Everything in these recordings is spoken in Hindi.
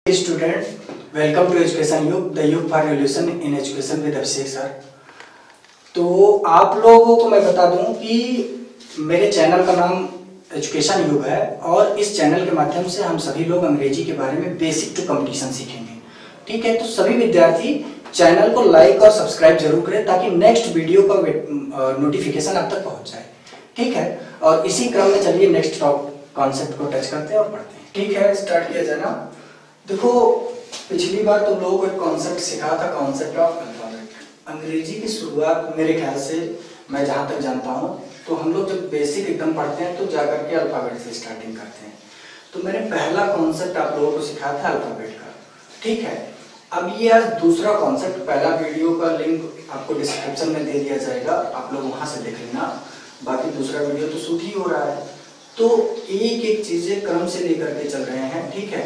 Student, welcome to Education Youth, the Youth for Revolution in Education with Abhishek sir. तो आप लोगों को मैं बता दूं कि मेरे चैनल का नाम एजुकेशन युग है और इस चैनल के माध्यम से हम सभी लोग अंग्रेजी के बारे में बेसिक टू कंपटीशन सीखेंगे। ठीक है, तो सभी विद्यार्थी चैनल को लाइक और सब्सक्राइब जरूर करें ताकि नेक्स्ट वीडियो का नोटिफिकेशन आप तक पहुंच जाए। ठीक है, और इसी क्रम में चलिए नेक्स्ट कॉन्सेप्ट को टच करते हैं और पढ़ते हैं। ठीक है, स्टार्ट किया जाए ना। देखो, पिछली बार तुम लोगों को एक कॉन्सेप्ट सिखाया था, कॉन्सेप्ट ऑफ अल्फाबेट। अंग्रेजी की शुरुआत मेरे ख्याल से मैं जहां तक जानता हूं तो हम लोग जब बेसिक एकदम पढ़ते हैं तो जाकर के अल्फाबेट से स्टार्टिंग करते हैं। तो मैंने पहला कॉन्सेप्ट आप लोगों को सिखाया था अल्फाबेट का। ठीक है, अब ये आज दूसरा कॉन्सेप्ट, पहला वीडियो का लिंक आपको डिस्क्रिप्शन में दे दिया जाएगा, आप लोग वहां से देख लेना। बाकी दूसरा वीडियो तो शूट ही हो रहा है, तो एक एक चीजें क्रम से लेकर के चल रहे हैं। ठीक है,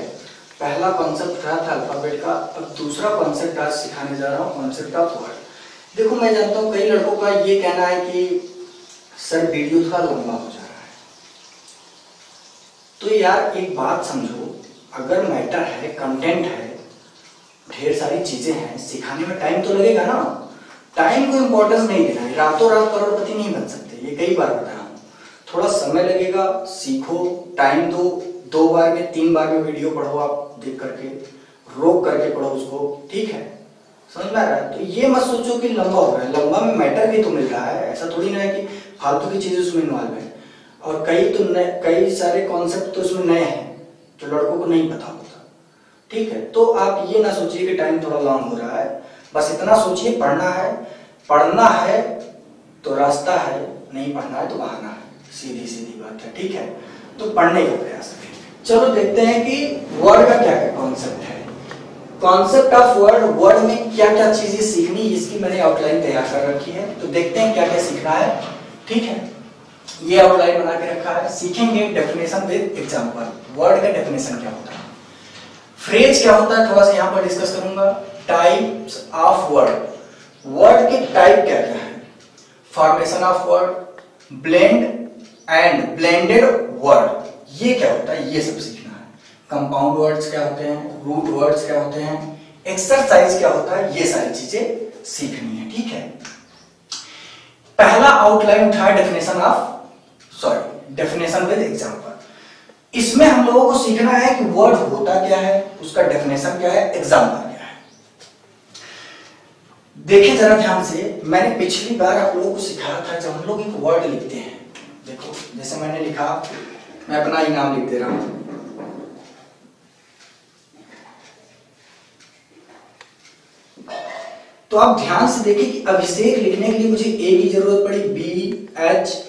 पहला कॉन्सेप्ट रहा था अल्फाबेट का, अब दूसरा कॉन्सेप्ट आज सिखाने जा रहा हूँ, कॉन्सेप्ट ऑफ वर्ड। देखो, मैं जानता हूँ कई लड़कों का ये कहना है कि सर वीडियो थोड़ा लंबा हो जा रहा है। तो यार एक बात समझो, अगर मैटर है, कंटेंट है, ढेर सारी चीजें हैं, सिखाने में टाइम तो लगेगा ना। टाइम को इंपॉर्टेंस नहीं देना है, रातों रात करोड़पति नहीं बन सकते, ये कई बार बताया हूँ। थोड़ा समय लगेगा, सीखो, टाइम दो, 2 बार में 3 बार में वीडियो पढ़ो, आप देख करके रोक करके पढ़ो उसको। ठीक है, समझ में आ रहा है? तो ये मत सोचो कि लंबा हो रहा है, लंबा में मैटर भी तो मिल रहा है, ऐसा थोड़ी ना है कि फालतू की चीजें उसमें इन्वॉल्व है। और कई सारे कॉन्सेप्ट तो उसमें नए हैं जो लड़कों को नहीं पता होता। ठीक है, तो आप ये ना सोचिए कि टाइम थोड़ा लॉन्ग हो रहा है, बस इतना सोचिए पढ़ना है तो रास्ता है, नहीं पढ़ना है तो बहाना है, सीधी सीधी बात है। ठीक है, तो पढ़ने का प्रयास करें। चलो देखते हैं कि वर्ड का क्या क्या कॉन्सेप्ट है। कॉन्सेप्ट ऑफ वर्ड, वर्ड में क्या क्या चीजें सीखनी, इसकी मैंने आउटलाइन तैयार कर रखी है। तो देखते हैं क्या क्या सीखना है। ठीक है, ये आउटलाइन बना के रखा है। सीखेंगे डेफिनेशन विद एग्जांपल। वर्ड का डेफिनेशन क्या होता है, फ्रेज क्या होता है, थोड़ा सा यहाँ पर डिस्कस करूंगा। टाइप्स ऑफ वर्ड, वर्ड के टाइप क्या क्या है, formation of word, blend and blended word, ये क्या होता है, ये सब सीखना है। कंपाउंड वर्ड्स क्या होते हैं, रूट वर्ड्स क्या होते हैं, एक्सरसाइज क्या होता है, ये सारी चीजें सीखनी है। ठीक है, पहला आउटलाइन उठाया डेफिनेशन विद एग्जांपल। इसमें हम लोगों को सीखना है कि वर्ड होता क्या है, उसका डेफिनेशन क्या है, एग्जांपल क्या है। देखिए जरा ध्यान से, मैंने पिछली बार आप लोगों को सिखाया था, जब हम लोग एक वर्ड लिखते हैं, देखो जैसे मैंने लिखा, मैं अपना ही नाम लिख दे रहा हूं, तो आप ध्यान से देखिए कि अभिषेक लिखने के लिए मुझे ए की जरूरत पड़ी, BHISHE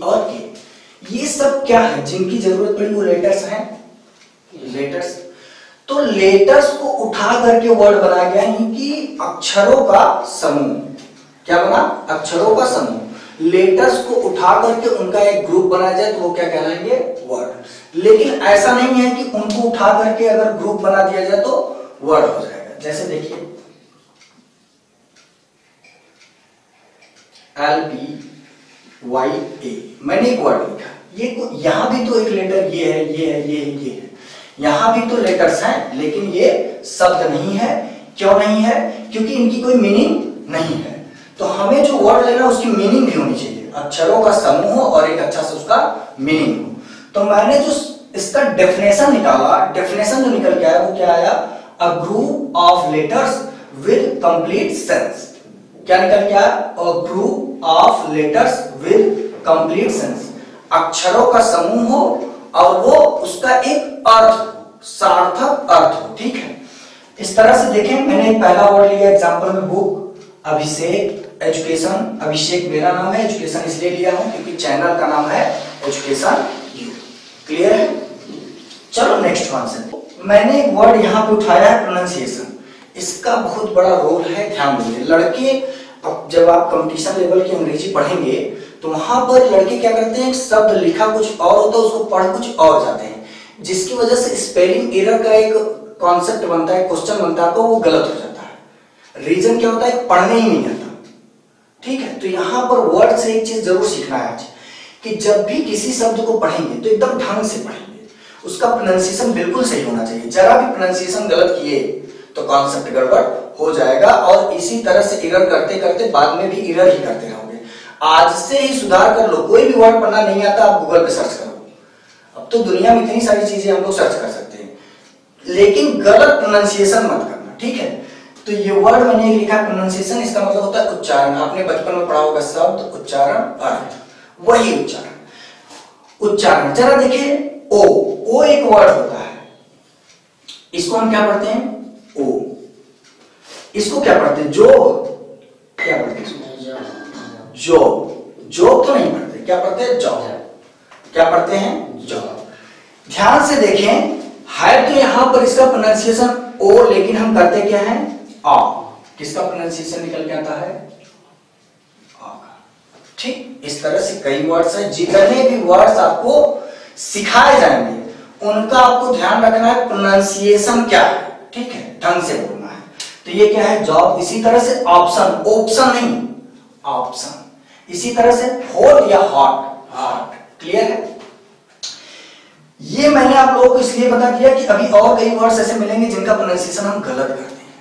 और के। ये सब क्या है जिनकी जरूरत पड़ी, वो लेटर्स हैं, लेटर्स। तो लेटर्स को उठा करके वर्ड बना गया, इनकी अक्षरों का समूह। क्या बना, अक्षरों का समूह। लेटर्स को उठा करके उनका एक ग्रुप बना जाए तो वो क्या कहलाएंगे, वर्ड। लेकिन ऐसा नहीं है कि उनको उठा करके अगर ग्रुप बना दिया जाए तो वर्ड हो जाएगा। जैसे देखिए LPYA, मैंने एक वर्ड लिखा, ये यहां भी तो एक लेटर ये है, ये है, ये है, ये है, यहां भी तो लेटर्स हैं, लेकिन ये शब्द नहीं है। क्यों नहीं है, क्योंकि इनकी कोई मीनिंग नहीं है। तो हमें जो वर्ड लेना उसकी मीनिंग भी होनी चाहिए, अक्षरों का समूह हो और एक अच्छा से उसका मीनिंग हो। तो मैंने जो इसका डेफिनेशन निकाला, डेफिनेशन जो निकल के आया वो क्या आया, a group of letters with complete sense. क्या निकल के आया, a group of letters with complete sense, अक्षरों का समूह हो और वो उसका एक अर्थ, सार्थक अर्थ हो। ठीक है, इस तरह से देखें, मैंने पहला वर्ड लिया एग्जांपल में बुक, अभिषेक, एजुकेशन, अभिषेक मेरा नाम है, एजुकेशन इसलिए लिया हूं क्योंकि चैनल का नाम है एजुकेशन यू। क्लियर है? चलो नेक्स्ट कॉन्सेप्ट, मैंने एक वर्ड यहां पे उठाया है प्रोनाउंसिएशन। इसका बहुत बड़ा रोल है, ध्यान दीजिए। लड़के अब जब आप कंपटीशन लेवल की अंग्रेजी पढ़ेंगे तो वहां पर लड़के क्या करते हैं, शब्द लिखा कुछ और होता है, उसको पढ़ कुछ और जाते हैं, जिसकी वजह से स्पेलिंग एरर का एक कॉन्सेप्ट बनता है, क्वेश्चन बनता है, तो वो गलत हो जाता है। रीजन क्या होता है, पढ़ने ही नहीं आता। ठीक है, तो यहां पर वर्ड से एक चीज जरूर सीखना है आज, कि जब भी किसी शब्द को पढ़ेंगे तो एकदम ढंग से पढ़ेंगे, उसका प्रोनाउंसिएशन बिल्कुल सही होना चाहिए। जरा भी प्रोनाउंसिएशन गलत किए तो कॉन्सेप्ट गड़बड़ हो जाएगा और इसी तरह से एरर करते करते बाद में भी एरर ही करते रहोगे। आज से ही सुधार कर लो। कोई भी वर्ड पढ़ना नहीं आता आप गूगल पे सर्च करो। अब तो दुनिया में इतनी सारी चीजें हम लोग सर्च कर सकते हैं, लेकिन गलत प्रोनाउंसिएशन मत करना, ठीक है। तो ये वर्ड मैंने लिखा प्रोनाउंसिएशन, इसका मतलब होता है उच्चारण। आपने बचपन में पढ़ा होगा शब्द, उच्चारण, अर्थ, वही उच्चारण। उच्चारण जरा देखिए, ओ एक वर्ड होता है, इसको हम क्या पढ़ते हैं? ओ। इसको क्या पढ़ते हैं? जो। क्या पढ़ते हैं? जो तो नहीं पढ़ते, क्या पढ़ते हैं? जॉब। क्या पढ़ते हैं? जॉब। ध्यान से देखें, है तो यहां पर इसका प्रोनाउंसिएशन ओ, लेकिन हम करते क्या है? आ। किसका प्रोनाउंसिएशन निकल के आता है? आ। ठीक, इस तरह से कई वर्ड्स हैं। जितने भी वर्ड्स आपको सिखाए जाएंगे उनका आपको ध्यान रखना है प्रोनाउंसिएशन क्या है, ठीक है, ढंग से बोलना है। तो ये क्या है? जॉब। इसी तरह से ऑप्शन, ऑप्शन नहीं, ऑप्शन। इसी तरह से हॉट या हॉट, हॉट। क्लियर है? ये मैंने आप लोगों को इसलिए बता दिया कि अभी और कई वर्ड्स ऐसे मिलेंगे जिनका प्रोनाउंसिएशन हम गलत करते हैं,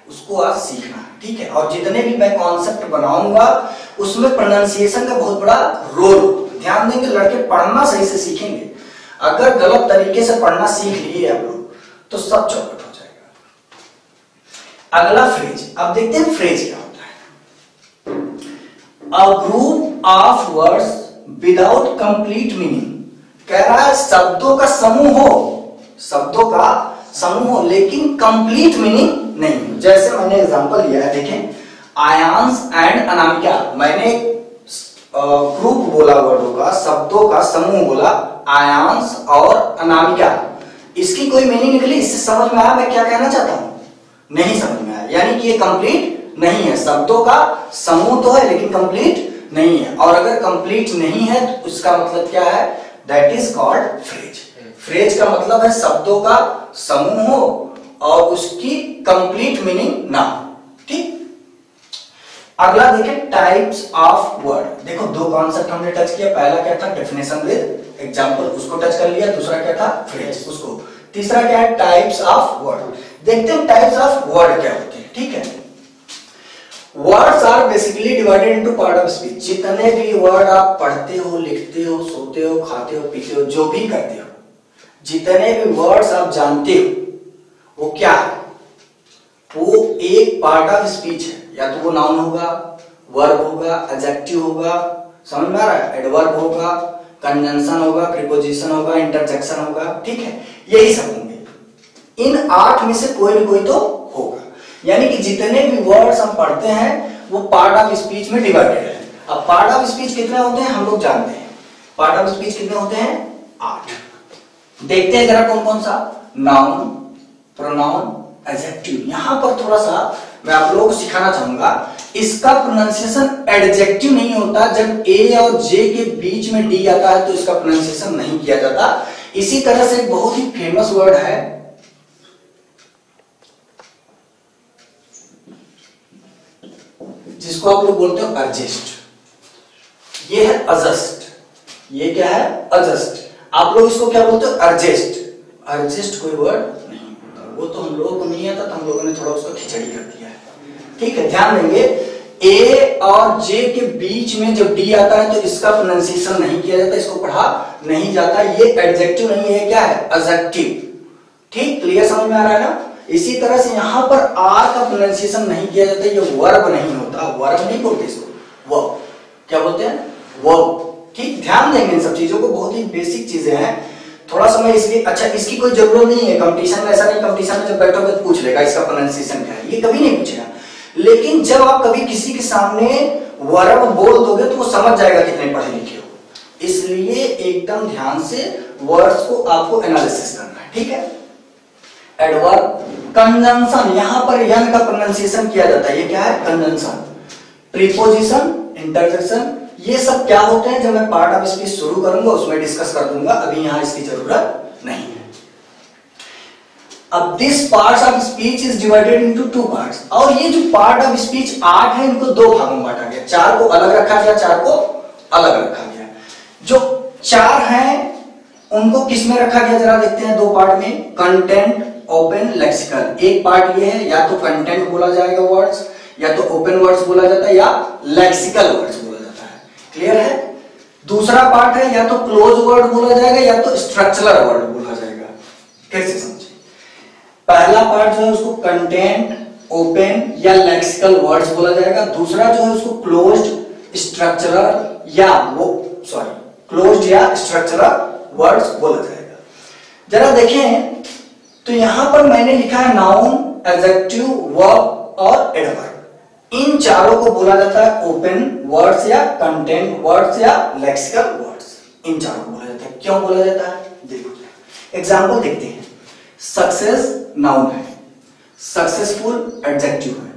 उसको आज सीखना है, ठीक है। और जितने भी मैं कॉन्सेप्ट बनाऊंगा उसमें प्रोनाउंसिएशन का बहुत बड़ा रोल। ध्यान देंगे, लड़के पढ़ना सही से सीखेंगे। अगर गलत तरीके से पढ़ना सीख लिए आप लोग तो सब चौपट हो जाएगा। अगला फ्रेज। अब देखते हैं फ्रेज क्या होता है। A group of words without complete meaning. कह रहा है शब्दों का समूह हो, शब्दों का समूह हो, लेकिन कंप्लीट मीनिंग नहीं। जैसे मैंने एग्जांपल लिया है, देखें, आयांश एंड अनामिका। मैंने ग्रुप बोला, वर्डों का, शब्दों का समूह बोला, आयांश और अनामिका। इसकी कोई मीनिंग निकली? इससे समझ में आया मैं क्या कहना चाहता हूं? नहीं समझ में आया, यानी कि ये कंप्लीट नहीं है। शब्दों का समूह तो है लेकिन कंप्लीट नहीं है, और अगर कंप्लीट नहीं है तो उसका मतलब क्या है? That is called phrase. Phrase का मतलब है शब्दों का समूह हो और उसकी कंप्लीट मीनिंग ना हो, ठीक। अगला देखें, टाइप्स ऑफ वर्ड। देखो, दो कॉन्सेप्ट हमने टच किया। पहला क्या था? डेफिनेशन विद एग्जांपल, उसको टच कर लिया। दूसरा क्या था? फ्रेज, उसको। तीसरा क्या है? Types of word. देखते हैं टाइप्स ऑफ वर्ड क्या होते हैं, ठीक है। Words are basically divided into part of speech. जितने भी वर्ड आप पढ़ते हो, लिखते हो, सोते हो, खाते हो, पीते हो, जो भी करते हो, जितने भी वर्ड्स आप जानते हो वो क्या है? वो एक पार्ट ऑफ स्पीच है। या तो वो नाउन होगा, वर्ब होगा, एडजेक्टिव होगा, समझ में आ रहा है, एडवर्ब होगा, कंजंक्शन होगा, प्रीपोजिशन होगा, इंटरजेक्शन होगा, ठीक है, यही सब होंगे। इन 8 में से कोई ना कोई तो होगा। यानी कि जितने भी वर्ड्स हम पढ़ते हैं वो पार्ट ऑफ स्पीच में डिवाइडेड है। अब पार्ट ऑफ स्पीच कितने होते हैं हम लोग जानते हैं। पार्ट ऑफ स्पीच कितने होते हैं? 8। देखते हैं जरा कौन कौन सा। Noun, pronoun, adjective. यहां पर थोड़ा सा मैं आप लोगों को सिखाना चाहूंगा, इसका प्रोनाउंसिएशन एडजेक्टिव नहीं होता। जब ए और जे के बीच में डी आता है तो इसका प्रोनाउंसिएशन नहीं किया जाता। इसी तरह से एक बहुत ही फेमस वर्ड है, जिसको आप लोग बोलते हो अर्जेस्ट। ये है अजस्ट। ये क्या है? अजस्ट। आप लोग इसको क्या बोलते हो? अर्जेस्ट। अर्जेस्ट कोई वर्ड नहीं होता, वो तो हम लोगों को नहीं आता, तो हम लोगों ने थोड़ा उसको खिचड़ी कर दिया है, ठीक है। ध्यान देंगे, ए और जे के बीच में जब डी आता है तो इसका प्रोनाउंसिएशन नहीं किया जाता, इसको पढ़ा नहीं जाता। ये एडजेक्टिव नहीं है, क्या है? एडजेक्टिव, ठीक। क्लियर, समझ में आ रहा है ना? इसी तरह से यहां पर आर का प्रोनाउंसिएशन नहीं किया जाता, ये वर्ब नहीं होता। वर्ब नहीं बोलते इसको, वर्ब। क्या बोलते हैं? वर्ब, ठीक। ध्यान देंगे इन सब चीजों को, बहुत ही बेसिक चीजें हैं। थोड़ा समय इसलिए, अच्छा, इसकी कोई जरूरत नहीं है कंपटीशन में। ऐसा नहीं कंपटीशन में जब बैठोगे तो पूछ लेगा इसका प्रोनाउंसिएशन क्या है, ये कभी नहीं पूछेगा। लेकिन जब आप कभी किसी के सामने वर्ब बोल दोगे तो वो समझ जाएगा कितने पढ़े लिखे हो। इसलिए एकदम ध्यान से वर्ड्स को आपको एनालिसिस करना है, ठीक है। एडवर्ब, कंजंक्शन, यहां पर यन का प्रोनाउंसिएशन किया जाता है, ये क्या है? कंजंक्शन। प्रीपोजिशन, इंटरजेक्शन, ये सब क्या होते हैं जब मैं पार्ट ऑफ स्पीच शुरू करूंगा उसमें डिस्कस कर दूंगा, अभी यहां इसकी जरूरत नहीं है। अब this part of speech is divided into 2 parts. और ये जो पार्ट ऑफ स्पीच 8 है, इनको 2 भागों में बांटा गया। 4 को अलग रखा गया, 4 को अलग रखा गया। जो 4 हैं उनको किस में रखा गया जरा देखते हैं, दो पार्ट में, कंटेंट, ओपन, लेक्सिकल। एक पार्ट ये है, या तो कंटेंट बोला जाएगा वर्ड्स, या तो ओपन वर्ड्स बोला जाता है, या लेक्सिकल वर्ड्स बोला जाता है। क्लियर है? दूसरा पार्ट है, या तो क्लोज वर्ड बोला जाएगा या तो स्ट्रक्चरल वर्ड बोला जाएगा। कैसे समझे? पहला पार्ट जो है उसको कंटेंट, ओपन या लेक्सिकल वर्ड्स बोला जाएगा। दूसरा जो है उसको क्लोज्ड, स्ट्रक्चरल या क्लोज्ड या स्ट्रक्चरल वर्ड्स बोला जाएगा। जरा देखें तो यहां पर मैंने लिखा है नाउन, एडजेक्टिव, वर्ब और एडवर्ब। इन चारों को बोला जाता है ओपन वर्ड्स या कंटेंट वर्ड्स या लेक्सिकल वर्ड्स। इन चारों को बोला जाता है। क्यों बोला जाता है? देखो एग्जांपल देखते हैं। सक्सेस नाउन है, सक्सेसफुल एडजेक्टिव है,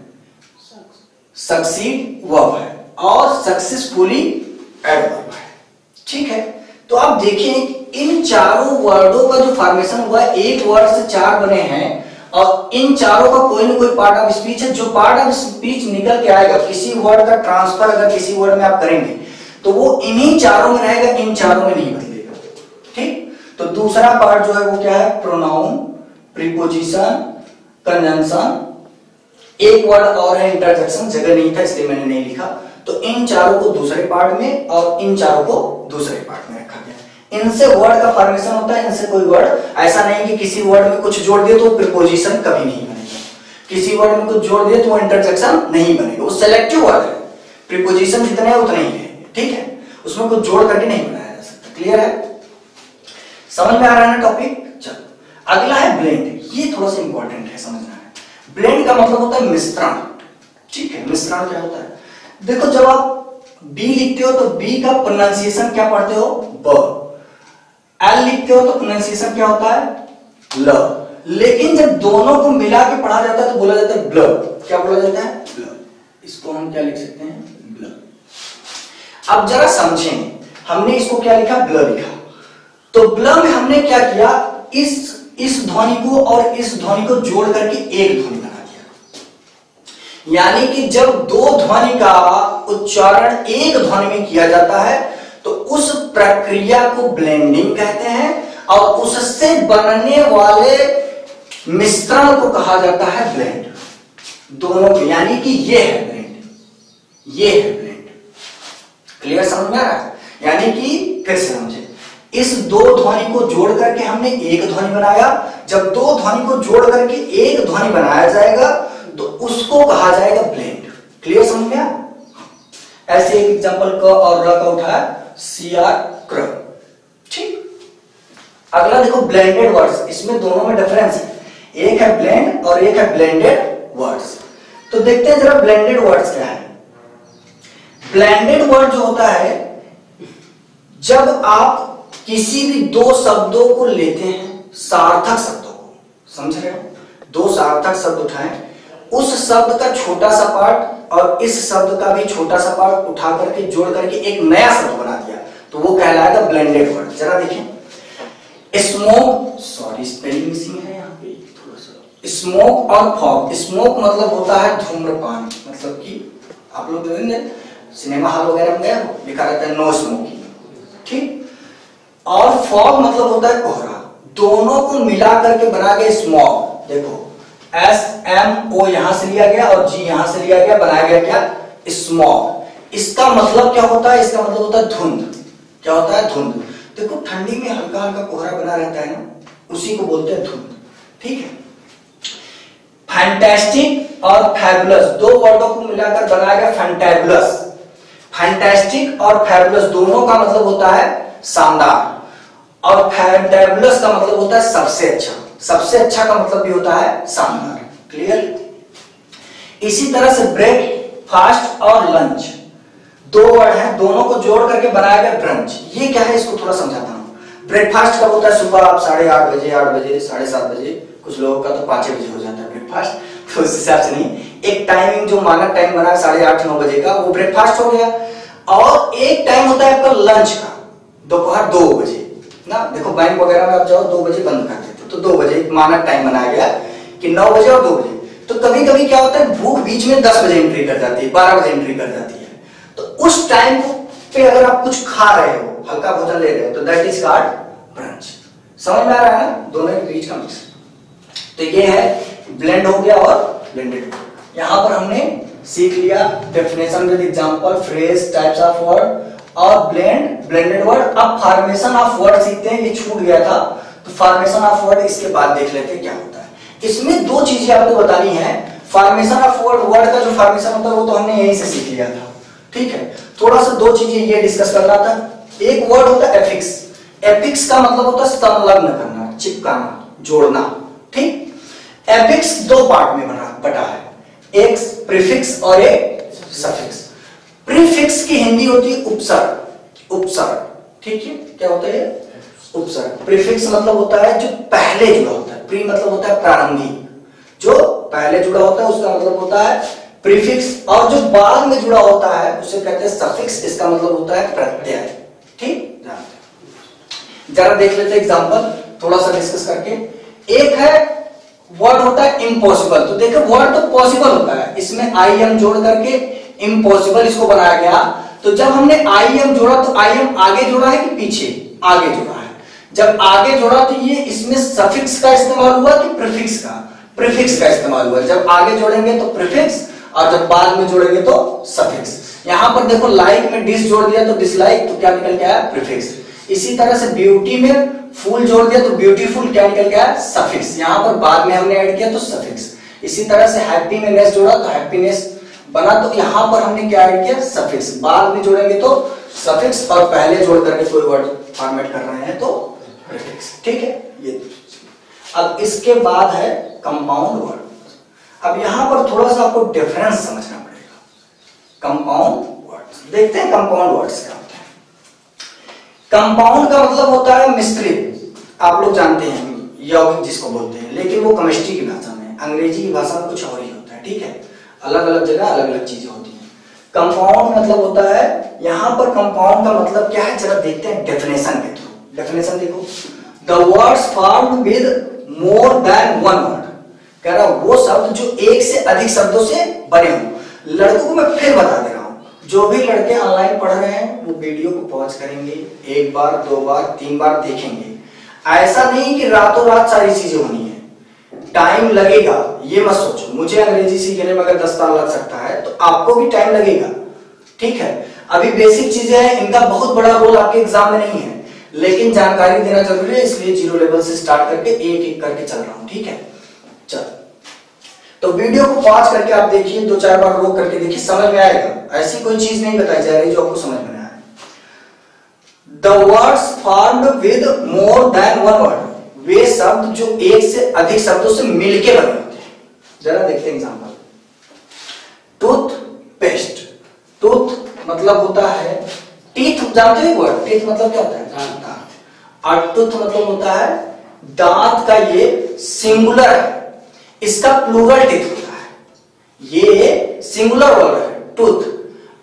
सक्सीड वर्ब है और सक्सेसफुली एडवर्ब है। ठीक है, तो आप देखें इन चारों वर्डों का जो फॉर्मेशन हुआ है, एक वर्ड से चार बने हैं और इन चारों का कोई ना कोई पार्ट ऑफ स्पीच है। जो पार्ट ऑफ स्पीच निकल के आएगा, किसी वर्ड का ट्रांसफर अगर किसी वर्ड में आप करेंगे तो वो इन्हीं चारों में रहेगा, इन चारों में नहीं बदलेगा। ठीक, तो दूसरा पार्ट जो है वो क्या है? प्रोनाउन, प्रीपोजिशन, कंजंक्शन, एक वर्ड और है इंटरजेक्शन, जगह नहीं था इसलिए मैंने नहीं लिखा। तो इन चारों को दूसरे पार्ट में और इन चारों को दूसरे पार्ट में रखा गया। इनसे वर्ड का फॉर्मेशन होता है, इनसे कोई वर्ड ऐसा नहीं कि किसी वर्ड में कुछ जोड़ दिए तो प्रीपोजिशन कभी नहीं बनेगा, किसी वर्ड में कुछ जोड़ दिए तो इंटरजेक्शन नहीं बनेगा। वो सेलेक्टिव वर्ड है, प्रीपोजिशन जितने हैं उतने ही है। ठीक है, उसमें कुछ जोड़ करके नहीं बनाया जा सकता। क्लियर है? समझ में आ रहा है ना टॉपिक? चलो अगला है ब्लेंड। ये थोड़ा सा इंपॉर्टेंट है, समझना है। ब्लेंड का मतलब होता है मिश्रण। ठीक है, मिश्रण क्या होता है? देखो जब आप बी लिखते हो तो बी का प्रोनाउंसिएशन क्या पढ़ते हो? ब। एल लिखते हो तो प्रोनाउंसिएशन क्या होता है? ल। लेकिन जब दोनों को मिला के पढ़ा जाता है तो बोला जाता है ब्ल। क्या बोला जाता है? ब्ल। इसको हम क्या लिख सकते हैं? ब्ल। अब जरा समझें, हमने इसको क्या लिखा? ब्ल लिखा। तो ब्ल में हमने क्या किया? इस ध्वनि को और इस ध्वनि को जोड़ करके एक ध्वनि बना दिया। यानी कि जब दो ध्वनि का उच्चारण एक ध्वनि में किया जाता है तो उस प्रक्रिया को ब्लेंडिंग कहते हैं और उससे बनने वाले मिश्रण को कहा जाता है ब्लेंड। दोनों के, यानी कि ये है ब्लेंड, ये है ब्लेंड। क्लियर समझ में आ रहा है? यानी कि फिर से समझे, इस दो ध्वनि को जोड़ करके हमने एक ध्वनि बनाया। जब दो ध्वनि को जोड़ करके एक ध्वनि बनाया जाएगा तो उसको कहा जाएगा ब्लेंड। क्लियर समझ गया? ऐसे एक एग्जांपल क और र का उठाया, CR क्र। ठीक, अगला देखो ब्लेंडेड वर्ड्स। इसमें दोनों में डिफरेंस है, एक है ब्लेंड और एक है ब्लेंडेड वर्ड्स। तो देखते हैं जरा ब्लेंडेड वर्ड्स क्या है। ब्लेंडेड वर्ड जो होता है, जब आप किसी भी दो शब्दों को लेते हैं, सार्थक शब्दों को, समझ रहे हो? दो सार्थक शब्द उठाएं, उस शब्द का छोटा सा पार्ट और इस शब्द का भी छोटा सा पार्ट उठा करके जोड़ करके एक नया शब्द बना दिया तो वो कहलाएगा ब्लेंडेड वर्ड। जरा देखें, स्मोक, सॉरी स्पेलिंग मिसिंग है यहाँ पे थोड़ा सा। स्मोक और फॉग। स्मोक मतलब होता है धूम्रपान, मतलब कि आप लोग सिनेमा हॉल वगैरह में गए हो, लिखा रहता है नो स्मोकिंग। ठीक, और फॉग मतलब होता है कोहरा। दोनों को मिला करके बना गया स्मॉग। देखो SMO यहां से लिया गया और G यहां से लिया गया, बनाया गया क्या? स्मॉग। इसका मतलब क्या होता है? इसका मतलब होता है धुंध। क्या होता है? धुंध। देखो ठंडी में हल्का हल्का कोहरा बना रहता है ना, उसी को बोलते हैं धुंध। ठीक है, फैंटास्टिक और फैबुलस, दो वर्डों को मिलाकर बनाया गया फैंटाबुलस। फैंटास्टिक और फैबुलस दोनों का मतलब होता है शानदार और फैंटाबुलस का मतलब होता है सबसे अच्छा। सबसे अच्छा का मतलब भी होता है शानदार। क्लियर? इसी तरह से ब्रेकफास्ट और लंच, दो वर्ड हैं, दोनों को जोड़ करके बनाया गया ब्रंच। ये क्या है इसको थोड़ा समझाता हूं। ब्रेकफास्ट कब होता है? सुबह आप 8:30 बजे, 8 बजे, 7:30 बजे, कुछ लोगों का तो 5 बजे हो जाता है ब्रेकफास्ट। तो उस हिसाब से नहीं, एक टाइमिंग जो मानक टाइम बना 8:30-9 बजे का, वो ब्रेकफास्ट हो गया। और एक टाइम होता है आपका लंच का, दोपहर 2 बजे ना। देखो बैंक वगैरह में आप जाओ 2 बजे बंद कर देते, तो 2 बजे मानक टाइम बनाया गया कि 9 बजे और 2 बजे। तो कभी कभी क्या होता है, भूख बीच में 10 बजे एंट्री कर जाती है, 12 बजे एंट्री कर जाती है। तो उस टाइम पे अगर आप कुछ खा रहे हो, हल्का भोजन ले रहे हो, तो दैट इज कॉल्ड ब्रंच। समझ में आ रहा है ना, दोनों के बीच का मिक्स। तो ये है ब्लेंड हो गया और ब्लेंडेड हो गया। यहां पर हमने सीख लिया definition with example, phrase, types of word और ब्लेंड, ब्लेंडेड वर्ड। अब फॉर्मेशन ऑफ वर्ड सीखते हैं, ये छूट गया था, तो फॉर्मेशन ऑफ वर्ड इसके बाद देख लेते हैं क्या होता है। इसमें दो चीजें आपको बतानी है। फॉर्मेशन ऑफ वर्ड का जो फॉर्मेशन होता है वो तो हमने यहीं से सीख लिया था, ठीक है। थोड़ा सा दो चीजें ये डिस्कस करना था। एक वर्ड होता है एफिक्स। एफिक्स का मतलब होता है संलग्न करना, चिपकाना, जोड़ना, ठीक। एफिक्स दो पार्ट में बटा है, एक प्रीफिक्स और एक सफिक्स। प्रीफिक्स की हिंदी होती है उपसर्ग, उपसर्ग, ठीक है। क्या होता है उपसर्ग। प्रीफिक्स मतलब होता है जो पहले जुड़ा होता है, प्री मतलब होता है प्रारंभिक, जो पहले जुड़ा होता है उसका मतलब होता है प्रीफिक्स, और जो बाद में जुड़ा होता है उसे कहते हैं सफिक्स, इसका मतलब होता है प्रत्यय, ठीक। जरा देख लेते हैं एग्जांपल, थोड़ा सा डिस्कस करके। एक है वर्ड होता है इम्पॉसिबल, तो देखो वर्ड तो पॉसिबल होता है, इसमें आई एम जोड़ करके इम्पॉसिबल इसको बनाया गया। तो जब हमने आई एम जोड़ा तो आई एम आगे जोड़ा है कि पीछे, आगे जोड़ा है। जब आगे जोड़ा तो ये इसमें सफिक्स का इस्तेमाल हुआ कि प्रीफिक्स का, प्रीफिक्स का इस्तेमाल हुआ। जब आगे जोड़ेंगे तो प्रीफिक्स और जब बाद में जोड़ेंगे तो सफिक्स। यहां पर देखो लाइक में डिस जोड़ दिया तो डिसलाइक, तो क्या निकल के आया प्रीफिक्स। इसी तरह से ब्यूटी में फुल जोड़ दिया तो ब्यूटीफुल, क्या निकल के आया सफिक्स। यहां पर बाद में हमने ऐड किया तो सफिक्स। इसी तरह से हैप्पी में नेस जोड़ा तो हैप्पीनेस बना, तो यहां पर हमने क्या ऐड किया सफिक्स। बाद में जोड़ेंगे तो सफिक्स और पहले जोड़ करके कोई वर्ड फॉर्मेट कर रहे हैं तो प्रीफिक्स, ठीक है। ये अब इसके बाद है कंपाउंड वर्ड। अब यहां पर थोड़ा सा आपको डिफरेंस समझना पड़ेगा। कंपाउंड वर्ड्स देखते हैं, कंपाउंड वर्ड्स क्या होते हैं। कंपाउंड का मतलब होता है मिश्रित, आप लोग जानते हैं यौगिक जिसको बोलते हैं, लेकिन वो केमिस्ट्री की भाषा में, अंग्रेजी की भाषा में कुछ और ही होता है, ठीक है। अलग अलग जगह अलग अलग चीजें होती हैं। कंपाउंड मतलब होता है, यहां पर कंपाउंड का मतलब क्या है जरा देखते हैं डेफिनेशन के थ्रू। डेफिनेशन देखो, the words formed with more than one word, कह रहा वो शब्द जो एक से अधिक शब्दों से बने हों। लड़कों को मैं फिर बता दे रहा हूं, जो भी लड़के ऑनलाइन पढ़ रहे हैं वो वीडियो को पॉज करेंगे, एक बार, दो बार, तीन बार देखेंगे। ऐसा नहीं कि रातों रात सारी चीजें होनी है, टाइम लगेगा, ये मत सोचो। मुझे अंग्रेजी सीखने में अगर 10 साल लग सकता है तो आपको भी टाइम लगेगा, ठीक है। अभी बेसिक चीजें हैं, इनका बहुत बड़ा रोल आपके एग्जाम में नहीं है, लेकिन जानकारी देना जरूरी है, इसलिए जीरो लेवल से स्टार्ट करके एक एक करके चल रहा हूं, ठीक है। चल, तो वीडियो को पॉज करके आप देखिए, 2-4 बार रोक करके देखिए, समझ में आएगा। ऐसी कोई चीज नहीं बताई जा रही जो आपको समझ में आए। The words formed with more than one word, they शब्द जो एक से अधिक शब्दों से मिलके बने होते हैं। जरा देखते हैं एग्जांपल। टूथ पेस्ट, टूथ मतलब होता है टीथ, जानते हो वर्ड, टीथ मतलब क्या होता है दांत, और टूथ मतलब होता है दांत का ये सिंगुलर है, इसका प्लूरल टीथ होता है। ये सिंगुलर वर्ड है टूथ,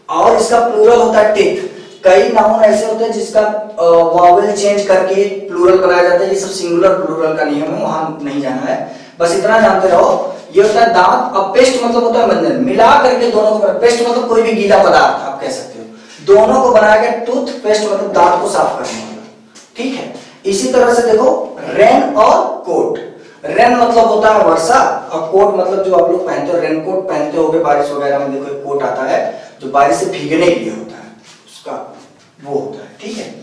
और इसका प्लूरल होता है टीथ। कई नाउन ऐसे होते हैं जिसका वावेल चेंज करके प्लूरल बनाया जाता है, ये सब सिंगुलर प्लूरल का नियम है, वहां नहीं जाना है, बस इतना जानते रहो। ये होता है दांत, और पेस्ट मतलब होता है मंजन, मिला करके दोनों को, पेस्ट मतलब कोई भी गीला पदार्थ आप कह सकते हो, दोनों को बनाया गया टूथ पेस्ट, मतलब दांत को साफ करने वाला, ठीक है। इसी तरह से देखो रेन और कोट। रेन मतलब होता है वर्षा, और कोट मतलब जो आप लोग पहनते हो, रेन कोट पहनते हो बारिश वगैरह में, देखो एक कोट आता है जो बारिश से भीगने के लिए होता है, उसका वो होता है, ठीक है।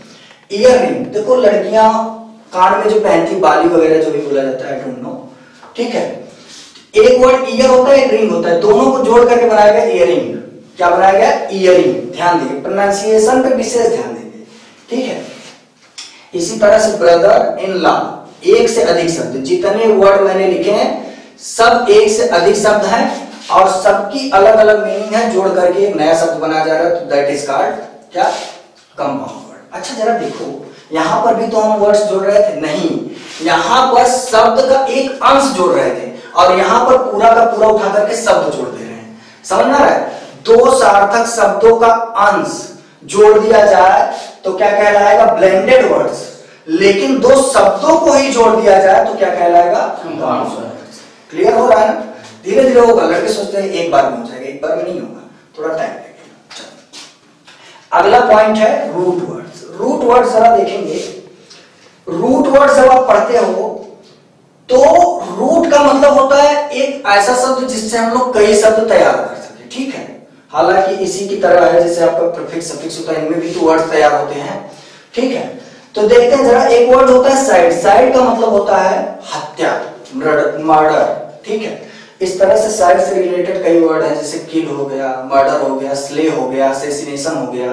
ईयर रिंग, देखो लड़कियां कान में जो पहनती बाली वगैरह जो भी बोला जाता है, आई डोंट नो, ठीक है। एक वर्ड ईयर होता है, एक रिंग होता है, दोनों को जोड़ करके बनाया गया ईयरिंग। क्या बनाया गया ईयरिंग। ध्यान देंगे, प्रोनाउंसिएशन पे विशेष ध्यान देंगे, ठीक है। इसी तरह से ब्रदर इन लॉ, एक से अधिक शब्द, जितने वर्ड मैंने लिखे हैं सब एक से अधिक शब्द हैं और सबकी अलग अलग मीनिंग है, जोड़ करके एक नया शब्द बनाया जा रहा है, तो दैट इज कॉल्ड क्या कंपाउंड वर्ड। अच्छा जरा देखो, यहां पर भी तो हम वर्ड्स जोड़ रहे थे, नहीं, यहां पर शब्द का एक अंश जोड़ रहे थे, और यहां पर पूरा का पूरा उठा करके शब्द जोड़ दे रहे हैं। समझ में आ रहा है? दो सार्थक शब्दों का अंश जोड़ दिया जाए तो क्या कहलाएगा ब्लेंडेड वर्ड्स, लेकिन दो शब्दों को ही जोड़ दिया जाए तो क्या कहलाएगा कंपाउंड वर्ड्स। क्लियर हो रहा है ना? धीरे धीरे होगा, लड़के सोचते हैं एक बार में हो जाएगा, एक बार में नहीं होगा, थोड़ा टाइम लगेगा। अगला पॉइंट है रूट वर्ड्स। रूट वर्ड्स जरा देखेंगे, रूट वर्ड जब आप पढ़ते हो तो रूट का मतलब होता है एक ऐसा शब्द जिससे हम लोग कई शब्द तैयार कर सके, ठीक है। हालांकि इसी की तरह है जैसे आपका प्रीफिक्स सफिक्स होता है, इनमें भी तो वर्ड तैयार होते हैं, ठीक है। तो देखते हैं जरा, एक वर्ड होता है साइड। साइड का मतलब होता है हत्या, मर्डर, ठीक है। इस तरह से साइड से रिलेटेड कई वर्ड हैं, जैसे किल हो गया, मर्डर हो गया, स्ले हो गया, असैसिनेशन हो गया,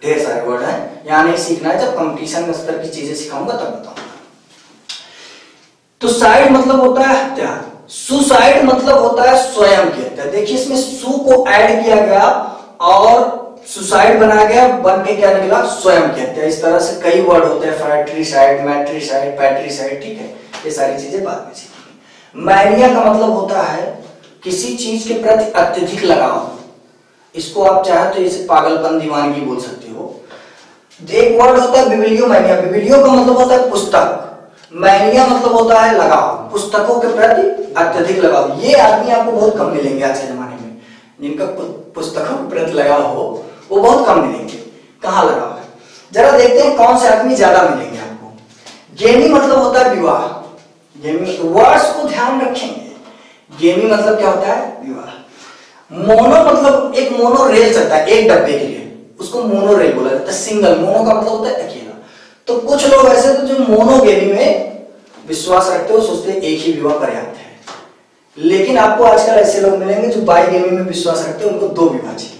ढेर सारे वर्ड हैं। यहाँ नहीं सीखना है, जब कंपटीशन स्तर की चीजें सिखाऊंगा तब बताऊंगा। तो साइड मतलब होता है हत्या, सुसाइड मतलब होता है स्वयं की हत्या। देखिए इसमें सु को ऐड किया गया और सुसाइड बनाया गया, बन के क्या निकला, स्वयं की हत्या। इस तरह से कई वर्ड होते हैं, फ्रैट्रिसाइड, मैट्रिसाइड, पैट्रिसाइड, ठीक है। ये सारी चीजें बाद में सीखेंगे। मैनिया का मतलब होता है किसी चीज के प्रति अत्यधिक लगाव। इसको आप चाहे तो इसे पागलपन, दीवानगी बोल सकते हो। एक वर्ड होता है बिबिलियो मैनिया। बिबिलियो का मतलब होता है पुस्तक, मैनिया मतलब होता है लगाव, पुस्तकों के प्रति अत्यधिक लगाव। ये आदमी आपको बहुत कम मिलेंगे आज के जमाने में, जिनका पुस्तकों के प्रति लगाव हो, वो बहुत कम मिलेंगे। कहाँ लगाव है, जरा देखते हैं कौन से आदमी ज्यादा मिलेंगे आपको। गेमी मतलब होता है विवाह। गेमी वर्ड्स को ध्यान रखेंगे। गेमी मतलब क्या होता है, विवाह। मोनो मतलब एक मोनो रेल चलता है एक डब्बे के लिए, उसको मोनो रेल बोला जाता है। सिंगल, मोनो का मतलब होता है अकेला। तो कुछ लोग ऐसे तो जो मोनोगेमी में विश्वास रखते हो, सोचते हैं एक ही विवाह पर्याप्त है। लेकिन आपको आजकल ऐसे लोग मिलेंगे जो बाईगेमी में विश्वास रखते हैं, उनको 2 विवाह चाहिए,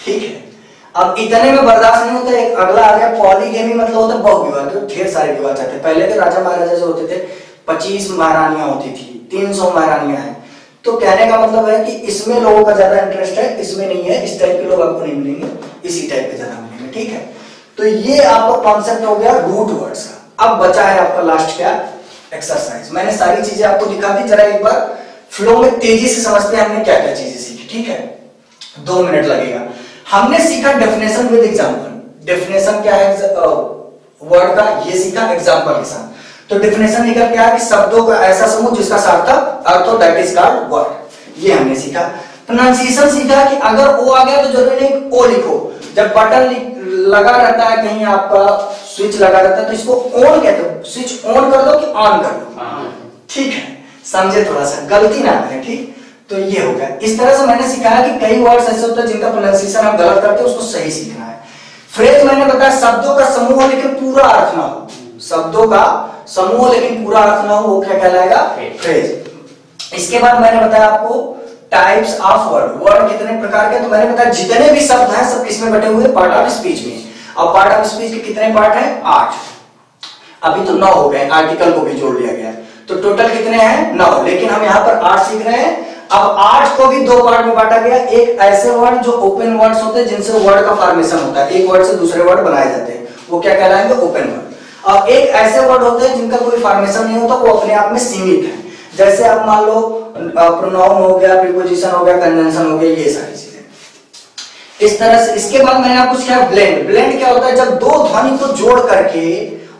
ठीक है। अब इतने में बर्दाश्त नहीं होता, एक अगला आ गया पॉलीगेमी, मतलब होता है बहुविवाह, जो ढेर सारे विवाह चाहते हैं। पहले तो राजा महाराजा जो होते थे 25 महारानियां होती थी, 300 महारानियां हैं। तो कहने का मतलब है कि इसमें लोगों का ज्यादा इंटरेस्ट है, इसमें नहीं है। इस टाइप के लोग आपको नहीं मिलेंगे, इसी टाइप के ज्यादा मिलेंगे, ठीक है। तो ये आपका कॉन्सेप्ट हो गया रूट वर्ड्स का। अब बचा है आपका लास्ट क्या, एक्सरसाइज। मैंने सारी चीजें आपको दिखा दी, जरा एक बार फ्लो में तेजी से समझते हैं हमने क्या क्या चीजें सीखी, ठीक है। 2 मिनट लगेगा। हमने सीखा डेफिनेशन विद एग्जांपल। डेफिनेशन क्या है वर्ड का, ये सीखा एग्जांपल के साथ। तो डेफिनेशन निकल के आया कि शब्दों का ऐसा समूह जिसका सार्थक अर्थ हो, दैट इज कॉल्ड वर्ड। ये हमने सीखा। प्रोनाउंसिएशन सीखा कि अगर ओ आ गया तो जरूरी नहीं ओ लिखो। जब बटन लगा रहता है कहीं, आपका स्विच लगा रहता है, तो इसको ऑन कहते हो। स्विच ऑन कर दो कि ऑन कर दो, ठीक है। समझे, थोड़ा सा गलती ना करें, ठीक। तो ये हो गया। इस तरह से मैंने सिखाया कि कई वर्ड्स ऐसे होते हैं जिनका प्रोनाउंसिएशन आप गलत करते हो, उसको सही सीखना है। फ्रेज मैंने बताया शब्दों का समूह लेकिन पूरा अर्थ ना हो। शब्दों का समूह लेकिन पूरा अर्थ ना हो, वो क्या कहलाएगा, फ्रेज। इसके बाद मैंने बताया आपको टाइप्स ऑफ वर्ड। वर्ड कितने प्रकार के, तो मैंने बताया जितने भी शब्द हैं सब किसमें बटे हुए, पार्ट ऑफ स्पीच में। और पार्ट ऑफ स्पीच के कितने पार्ट हैं, 8। अभी तो 9 हो गए, आर्टिकल को भी जोड़ लिया गया, तो टोटल कितने हैं, 9। लेकिन हम यहाँ पर 8 सीख रहे हैं। अब 8 को भी 2 पार्ट में बांटा गया। एक ऐसे वर्ड जो ओपन वर्ड्स होते हैं, जिनसे वर्ड का फॉर्मेशन होता है, एक वर्ड से दूसरे वर्ड बनाए जाते हैं, वो क्या कहलाएंगे, ओपन वर्ड। और एक ऐसे वर्ड होते हैं जिनका कोई फॉर्मेशन नहीं होता, वो अपने आप में सीमित है। जैसे आप मान लो प्रोनाउन हो गया, प्रीपोजिशन हो गया, कंजंक्शन हो गया, ये सारी चीजें। इस तरह से इसके बाद मैंने आपको सिखाया ब्लेंड। ब्लेंड क्या होता है, जब 2 ध्वनि को जोड़ करके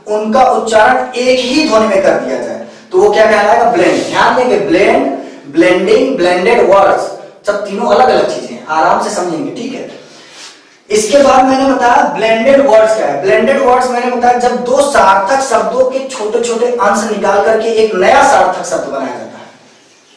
उनका उच्चारण एक ही ध्वनि में कर दिया जाए, तो वो क्या कहलाएगा, ब्लेंड। ध्यान देंगे, ब्लेंड, ब्लेंडिंग, ब्लेंडेड वर्ड्स, सब तीनों अलग अलग चीजें हैं, आराम से समझेंगे, ठीक है। इसके बाद मैंने बताया ब्लेंडेड वर्ड्स क्या है। ब्लेंडेड वर्ड्स मैंने बताया जब 2 सार्थक शब्दों के छोटे छोटे अंश निकाल करके एक नया सार्थक शब्द बनाया जाता है।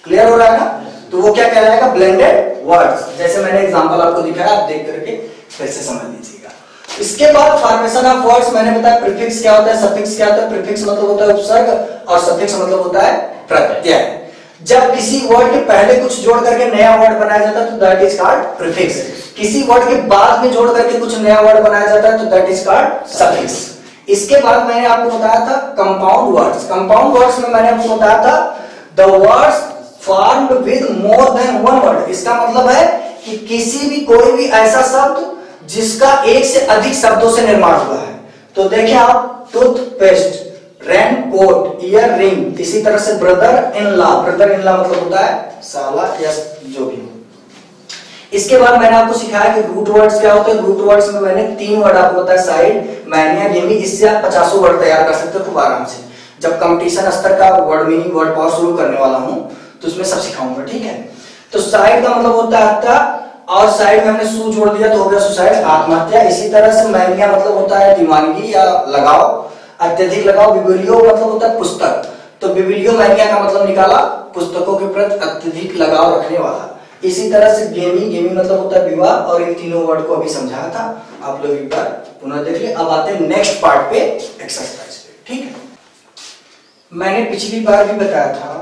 क्लियर हो रहा है ना, तो वो क्या कहलाएगा, ब्लेंडेड वर्ड्स। जैसे मैंने एग्जांपल आपको दिखाया, आप देख करके फिर से समझ लीजिएगा। इसके बाद फॉर्मेशन ऑफ वर्ड्स मैंने बताया प्रीफिक्स क्या होता है, सफिक्स क्या होता है। प्रीफिक्स मतलब होता है उपसर्ग और सफिक्स मतलब होता है प्रत्यय। जब किसी वर्ड के पहले कुछ जोड़ करके नया वर्ड बनाया जाता है तो दैट इज कॉल्ड प्रीफिक्स। किसी वर्ड के बाद में जोड़ करके कुछ नया वर्ड बनाया जाता है तो दैट इज कॉल्ड सफिक्स। इसके बाद मैंने आपको बताया था कंपाउंड वर्ड्स। कंपाउंड वर्ड्स में मैंने आपको बताया था the words formed with more than one word. इसका मतलब है कि किसी भी कोई भी ऐसा शब्द जिसका एक से अधिक शब्दों से निर्माण हुआ है। तो देखिए आप, toothpaste, rain coat, ear ring, इसी तरह से brother in law. Brother in law मतलब होता है साला या जो भी हो। इसके बाद मैंने आपको सिखाया कि रूट वर्ड्स क्या होते हैं। रूट वर्ड्स में मैंने 3 वर्ड आपको बताया, साइड, मैनिया, गेमी। इससे आप 50 वर्ड तैयार कर सकते हो खूब आराम से। जब कंपटीशन स्तर का वर्ड मीनिंग, वर्ड पावर शुरू करने वाला हूं तो उसमें सब सिखाऊंगा, ठीक है। तो साइड का मतलब होता है हत्या, और साइड में हमने सू जोड़ दिया तो हो गया सुसाइड, आत्महत्या। इसी तरह से मैनिया मतलब होता है दीवानगी या लगाव। अत्यधिक लगाव, बिबिलियो मतलब होता है पुस्तक, तो बिबिलियोमैनिया का मतलब निकाला पुस्तकों के प्रति अत्यधिक लगाव रखने वाला। इसी तरह से गेमी मतलब होता है विवाह, और इन तीनों वर्ड को अभी समझाया था, आप लोग एक बार पुनः देख ले। अब आते हैं नेक्स्ट पार्ट पे, एक्सरसाइज पे, ठीक है। मैंने पिछली बार भी बताया था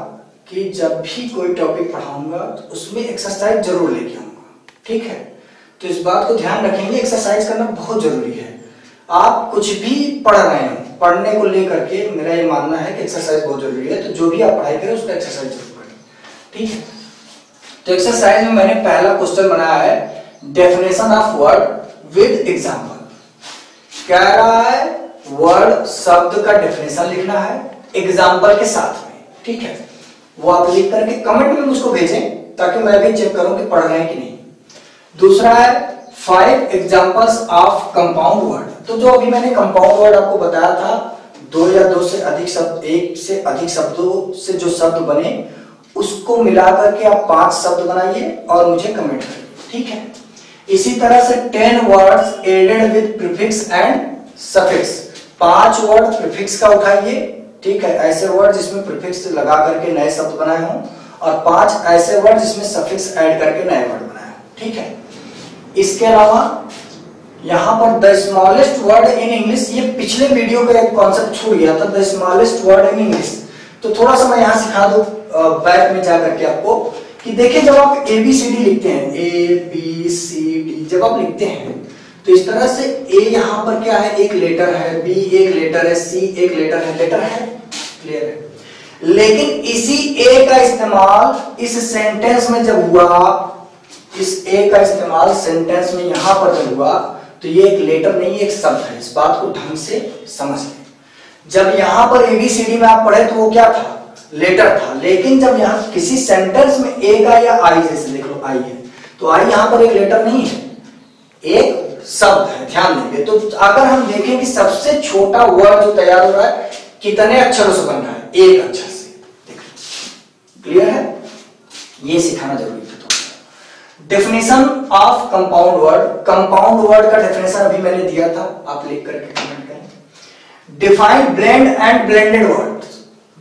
कि जब भी कोई टॉपिक पढ़ाऊंगा तो उसमें एक्सरसाइज जरूर लेके आऊंगा, ठीक है। तो इस बात को ध्यान रखेंगे, एक्सरसाइज करना बहुत जरूरी है। आप कुछ भी पढ़ रहे हो, पढ़ने को लेकर के मेरा ये मानना है कि एक्सरसाइज बहुत जरूरी है, तो जो भी आप पढ़ाई करें उसका एक्सरसाइज जरूर करें, ठीक है। तो एक्सरसाइज में मैंने पहला क्वेश्चन बनाया है, definition of word with example. कह रहा है वर्ड शब्द का डेफिनेशन लिखना है एग्जांपल के साथ में, ठीक है। वो आप लिख करके कमेंट में मुझको भेजें ताकि मैं भी चेक करूं कि पढ़ रहे हैं कि नहीं। दूसरा है 5 एग्जांपल्स ऑफ कंपाउंड वर्ड। तो जो अभी मैंने कंपाउंड वर्ड आपको बताया था, 2 या 2 से अधिक शब्द, 1 से अधिक शब्दों से जो शब्द बने उसको मिला करके आप 5 शब्द बनाइए और मुझे कमेंट करिए, ठीक है। इसी तरह से 10 words added with prefix and suffix. 5 word prefix का उठाइए, ठीक है, ऐसे वर्ड जिसमें प्रीफिक्स लगा करके नए शब्द बनाए हों, और 5 ऐसे वर्ड जिसमें सफिक्स ऐड करके नए वर्ड बनाए हों, ठीक है। इसके अलावा यहां पर the smallest word in English, ये पिछले वीडियो का एक कॉन्सेप्ट छूट गया था, the smallest word in English. तो थोड़ा सा मैं यहां सिखा दूं बैक में जाकर के आपको कि देखिए, जब आप ABCD लिखते हैं, ABCD जब आप लिखते हैं तो इस तरह से A यहां पर क्या है, एक लेटर है, B एक लेटर है, C एक लेटर है, क्लियर है। लेकिन इसी A का इस्तेमाल इस सेंटेंस में जब हुआ, इस A का इस्तेमाल सेंटेंस में यहां पर जब हुआ, तो ये एक लेटर नहीं, एक शब्द है। इस बात को ढंग से समझ लें। जब यहां पर ABCD में आप पढ़े तो वो क्या था, लेटर था, लेकिन जब यहां किसी सेंटेंस में A का या I, जैसे देख लो I है, तो I यहां पर एक लेटर नहीं है, एक शब्द है, ध्यान देंगे। तो अगर हम देखें कि सबसे छोटा वर्ड जो तैयार हो रहा है कितने अक्षरों से बन रहा है, एक अक्षर से, देखिए क्लियर है, ये सिखाना जरूरी है। Definition of compound word, compound word का डेफिनेशन अभी मैंने दिया था, आप लिख करके कमेंट करें। Define blend and blended word.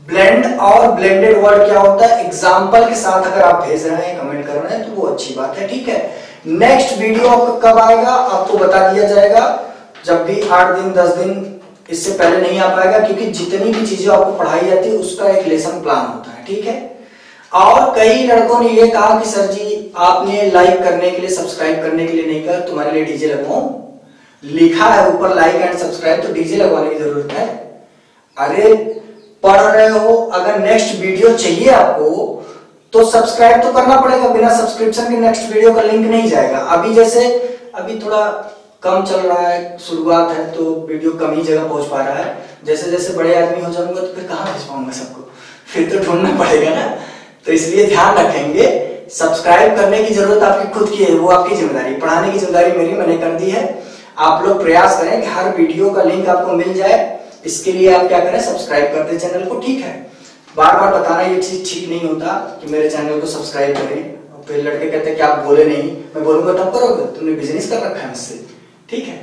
Blend और ब्लेंडेड वर्ड क्या होता है, एग्जांपल के साथ अगर आप भेज रहे हैं, कमेंट कर रहे हैं तो वो अच्छी बात है, ठीक है। नेक्स्ट वीडियो कब आएगा आपको बता दिया जाएगा, जब भी 8 दिन 10 दिन इससे पहले नहीं आ पाएगा, क्योंकि जितनी भी चीजें आपको पढ़ाई जाती है उसका एक लेसन प्लान होता है, ठीक है। और कई लड़कों ने ये कहा कि सर जी आपने लाइक करने के लिए, सब्सक्राइब करने के लिए नहीं कहा, तुम्हारे लिए डीजे लगवाऊं, लिखा है ऊपर लाइक एंड सब्सक्राइब, तो डीजे लगवाने की जरूरत है। अरे पढ़ रहे हो, अगर नेक्स्ट वीडियो चाहिए आपको तो सब्सक्राइब तो करना पड़ेगा, बिना सब्सक्रिप्शन के नेक्स्ट वीडियो का लिंक नहीं जाएगा। अभी थोड़ा कम चल रहा है, शुरुआत है तो वीडियो कम ही जगह पहुंच पा रहा है। जैसे जैसे बड़े आदमी हो जाऊंगा तो फिर कहां भेज पाऊंगा सबको, फिर तो ढूंढना पड़ेगा ना। तो इसलिए ध्यान रखेंगे, सब्सक्राइब करने की जरूरत आपकी खुद की है, वो आपकी जिम्मेदारी, पढ़ाने की जिम्मेदारी मेरी, मैंने कर दी है। आप लोग प्रयास करें कि हर वीडियो का लिंक आपको मिल जाए, इसके लिए आप क्या करें, सब्सक्राइब कर दें चैनल को, ठीक है। बार बार बताना ये चीज ठीक नहीं होता कि मेरे चैनल को सब्सक्राइब करें, और फिर लड़के कहते हैं कि आप बोले नहीं, मैं बोलूंगा तब करोगे, तुमने बिजनेस कर रखा है मुझसे, ठीक है।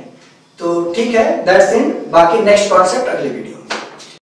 तो ठीक है, दैट्स इट, बाकी नेक्स्ट कॉन्सेप्ट अगले वीडियो।